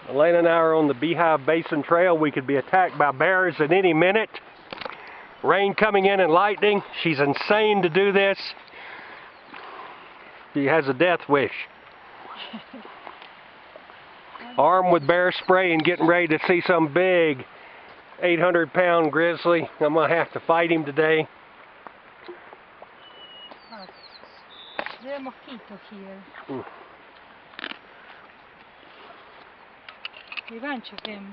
Elena and I are on the Beehive Basin trail. We could be attacked by bears at any minute. Rain coming in and lightning. She's insane to do this. She has a death wish. Armed with bear spray and getting ready to see some big 800-pound grizzly. I'm going to have to fight him today. There are mosquitoes here. We bunch of them.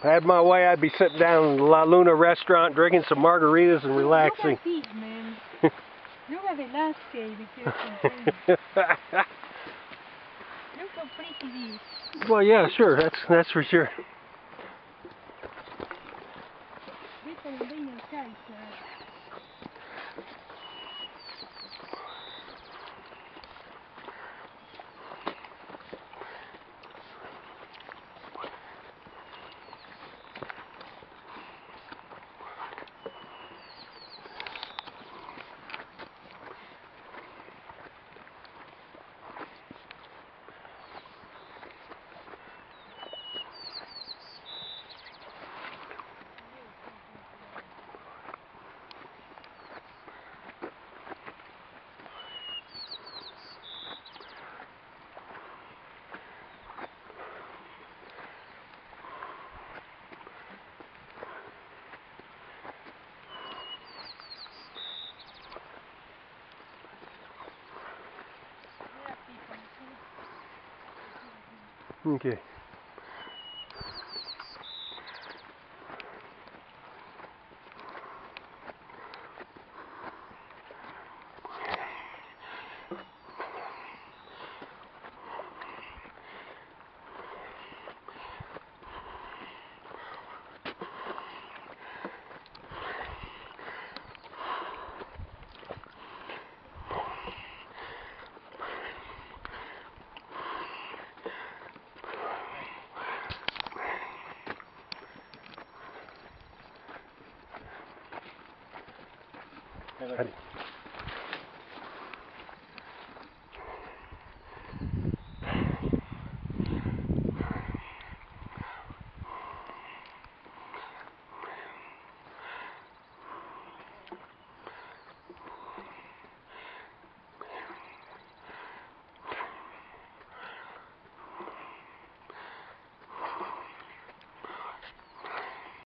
If I had my way, I'd be sitting down in the La Luna restaurant drinking some margaritas and relaxing. Look at these, man. Look at the landscape. Look how pretty it is. Well, yeah, sure. That's for sure. Okay. Hadi.